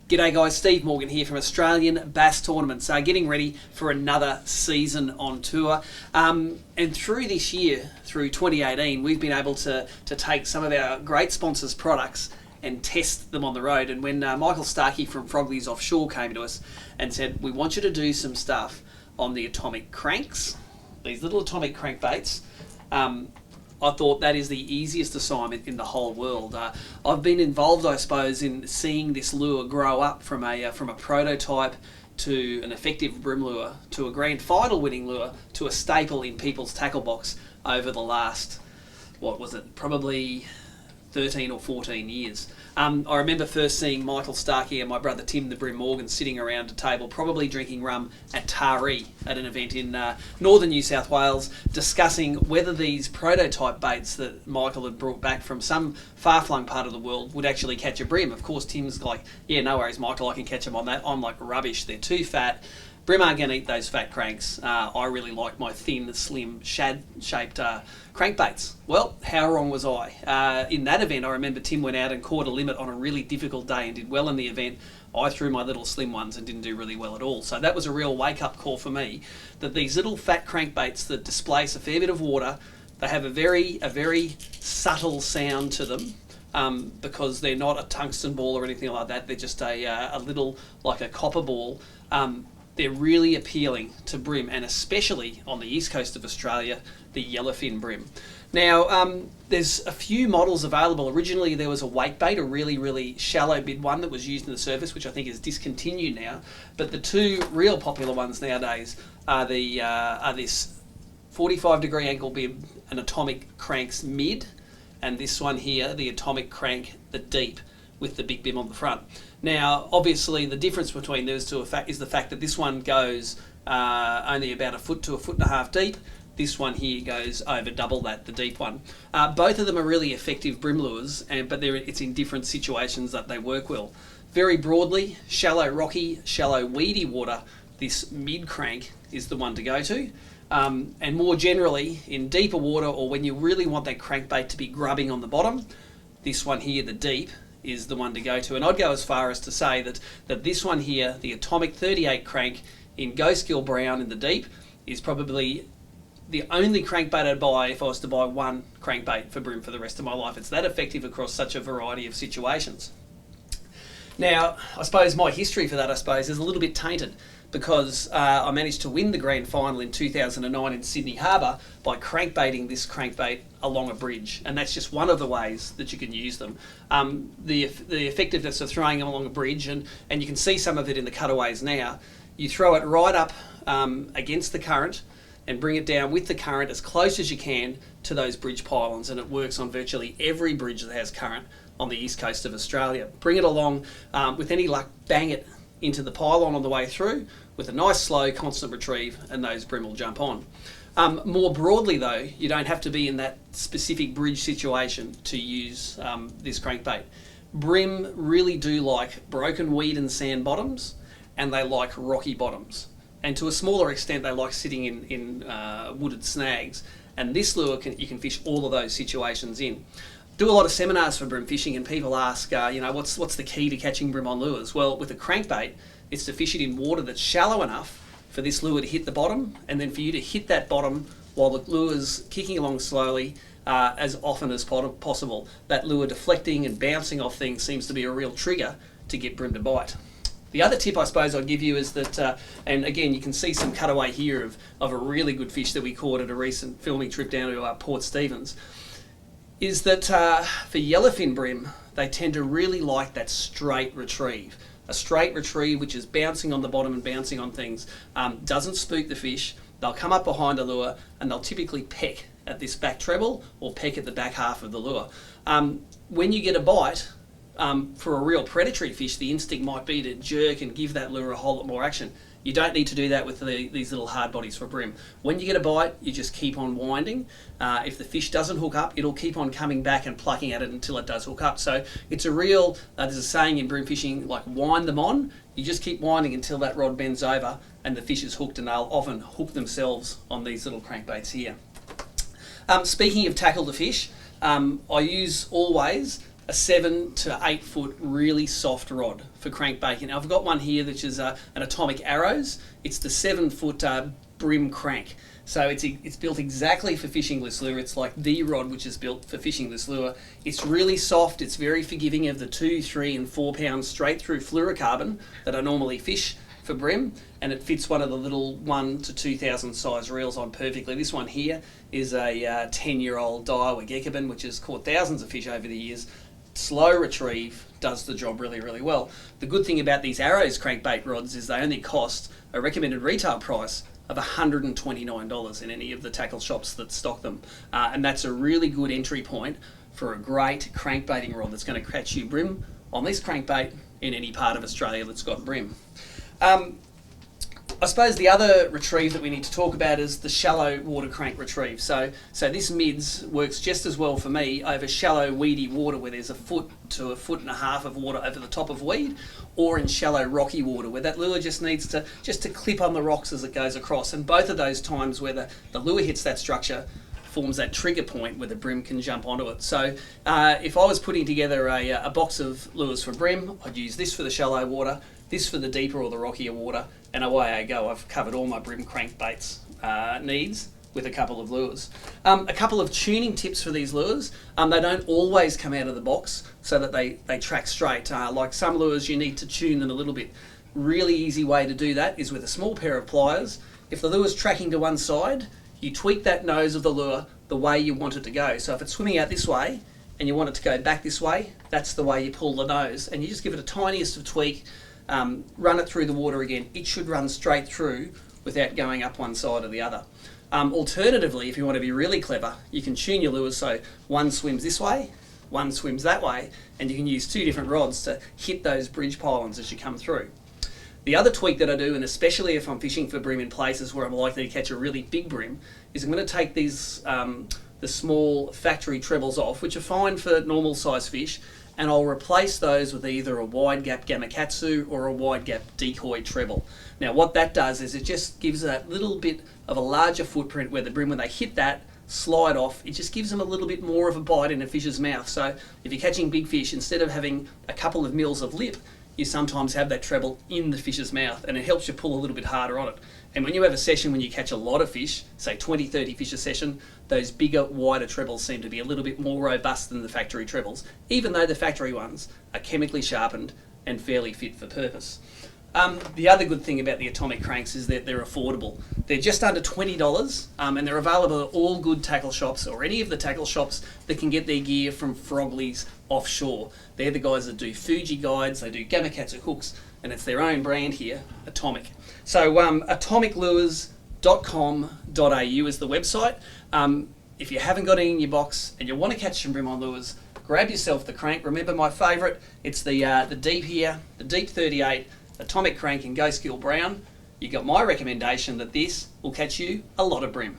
G'day guys, Steve Morgan here from Australian Bass Tournaments. Getting ready for another season on tour. And through this year, through 2018, we've been able to take some of our great sponsors' products and test them on the road. And when Michael Starkey from Frogley's Offshore came to us and said, we want you to do some stuff on the atomic cranks, these little atomic crankbaits, I thought that is the easiest assignment in the whole world. I've been involved, I suppose, in seeing this lure grow up from a prototype to an effective bream lure to a grand final winning lure to a staple in people's tackle box over the last, what was it, probably 13 or 14 years. I remember first seeing Michael Starkey and my brother Tim, the BREAM Morgan, sitting around a table, probably drinking rum at Taree at an event in northern New South Wales, discussing whether these prototype baits that Michael had brought back from some far-flung part of the world would actually catch a bream. Of course, Tim's like, yeah, no worries, Michael, I can catch them on that. I'm like, rubbish, they're too fat. Bream aren't going to eat those fat cranks. I really like my thin, slim, shad-shaped crankbaits. Well, how wrong was I? In that event, I remember Tim went out and caught a limit on a really difficult day and did well in the event. I threw my little slim ones and didn't do really well at all. So that was a real wake-up call for me, that these little fat crankbaits that displace a fair bit of water, they have a very subtle sound to them. Because they're not a tungsten ball or anything like that. They're just a little, like a copper ball. They're really appealing to bream, and especially on the east coast of Australia, the yellowfin bream. Now, there's a few models available. Originally, there was a wake bait, a really shallow bid one that was used in the surface, which I think is discontinued now. But the two real popular ones nowadays are this 45-degree ankle bib, an atomic cranks mid, and this one here, the atomic crank, the deep, with the big bib on the front. Now, obviously, the difference between those two is the fact that this one goes only about a foot to a foot and a half deep. This one here goes over double that, the deep one. Both of them are really effective bream lures, but it's in different situations that they work well. Very broadly, shallow rocky, shallow weedy water, this mid crank is the one to go to. And more generally, in deeper water, or when you really want that crankbait to be grubbing on the bottom, this one here, the deep, is the one to go to. And I'd go as far as to say that this one here, the atomic 38 crank in Ghost Gill Brown in the deep, is probably the only crankbait I'd buy if I was to buy one crankbait for bream for the rest of my life. It's that effective across such a variety of situations. Now, I suppose my history for that, is a little bit tainted, because I managed to win the grand final in 2009 in Sydney Harbour by crankbaiting this crankbait along a bridge, and that's just one of the ways that you can use them. The effectiveness of throwing them along a bridge, and you can see some of it in the cutaways now. You throw it right up against the current and bring it down with the current as close as you can to those bridge pylons, and it works on virtually every bridge that has current on the east coast of Australia. Bring it along, with any luck, bang it into the pylon on the way through with a nice slow constant retrieve, and those bream will jump on. More broadly though, you don't have to be in that specific bridge situation to use this crankbait. Bream really do like broken weed and sand bottoms, and they like rocky bottoms, and to a smaller extent they like sitting in wooded snags, and this lure you can fish all of those situations in. Do a lot of seminars for bream fishing, and people ask, what's the key to catching bream on lures? Well, with a crankbait, it's to fish it in water that's shallow enough for this lure to hit the bottom, and then for you to hit that bottom while the lure's kicking along slowly as often as possible. That lure deflecting and bouncing off things seems to be a real trigger to get bream to bite. The other tip I suppose I'll give you is that, and again you can see some cutaway here of a really good fish that we caught at a recent filming trip down to Port Stephens, is that for yellowfin bream, they tend to really like that straight retrieve. A straight retrieve which is bouncing on the bottom and bouncing on things, doesn't spook the fish. They'll come up behind a lure and they'll typically peck at this back treble or peck at the back half of the lure. When you get a bite, for a real predatory fish, the instinct might be to jerk and give that lure a whole lot more action. You don't need to do that with these little hard bodies for bream. When you get a bite, you just keep on winding. If the fish doesn't hook up, it'll keep on coming back and plucking at it until it does hook up. So it's a real, there's a saying in bream fishing, like wind them on. You just keep winding until that rod bends over and the fish is hooked, and they'll often hook themselves on these little crankbaits here. Speaking of tackle to fish, I use always a 7 to 8 foot really soft rod for crankbaiting. Now I've got one here which is an Atomic Arrows. It's the 7 foot BREAM crank. So it's built exactly for fishing this lure. It's like the rod which is built for fishing this lure. It's really soft. It's very forgiving of the 2, 3 and 4 pound straight through fluorocarbon that I normally fish for bream, and it fits one of the little 1 to 2,000 size reels on perfectly. This one here is a 10-year-old Daiwa Gekkoben, which has caught thousands of fish over the years. Slow retrieve, does the job really, really well. The good thing about these Arrows crankbait rods is they only cost a recommended retail price of $129 in any of the tackle shops that stock them. And that's a really good entry point for a great crankbaiting rod that's going to catch you bream on this crankbait in any part of Australia that's got bream. I suppose the other retrieve that we need to talk about is the shallow water crank retrieve. So this mids works just as well for me over shallow weedy water where there's 1 foot to 1.5 foot of water over the top of weed, or in shallow rocky water where that lure just needs to clip on the rocks as it goes across. And both of those times where the lure hits that structure forms that trigger point where the bream can jump onto it. So if I was putting together a box of lures for bream, I'd use this for the shallow water, this for the deeper or the rockier water, and away I go. I've covered all my bream crankbaits needs with a couple of lures. A couple of tuning tips for these lures. They don't always come out of the box so that they track straight. Like some lures, you need to tune them a little bit. Really easy way to do that is with a small pair of pliers. If the lure's tracking to one side, you tweak that nose of the lure the way you want it to go. So if it's swimming out this way and you want it to go back this way, that's the way you pull the nose. And you just give it a tiniest of tweak, run it through the water again. It should run straight through without going up one side or the other. Alternatively, if you want to be really clever, you can tune your lures so one swims this way, one swims that way, and you can use 2 different rods to hit those bridge pylons as you come through. The other tweak that I do, and especially if I'm fishing for bream in places where I'm likely to catch a really big bream, is I'm going to take these the small factory trebles off, which are fine for normal size fish, and I'll replace those with either a wide gap gamakatsu or a wide gap decoy treble. Now what that does is it just gives that little bit of a larger footprint where the bream, when they hit that, slide off, it just gives them a little bit more of a bite in a fish's mouth. So if you're catching big fish, instead of having a couple of mils of lip, you sometimes have that treble in the fish's mouth, and it helps you pull a little bit harder on it. And when you have a session when you catch a lot of fish, say 20, 30 fish a session, those bigger, wider trebles seem to be a little bit more robust than the factory trebles, even though the factory ones are chemically sharpened and fairly fit for purpose. The other good thing about the Atomic cranks is that they're affordable. They're just under $20, and they're available at all good tackle shops or any of the tackle shops that can get their gear from Frogley's offshore. They're the guys that do Fuji guides, they do Gamakatsu hooks, and it's their own brand here, Atomic. So atomiclures.com.au is the website. If you haven't got it in your box and you want to catch some bream on lures, grab yourself the crank. Remember my favourite, it's the deep here, the Deep 38, Atomic crank in Ghost Gill Brown. You got my recommendation that this will catch you a lot of bream.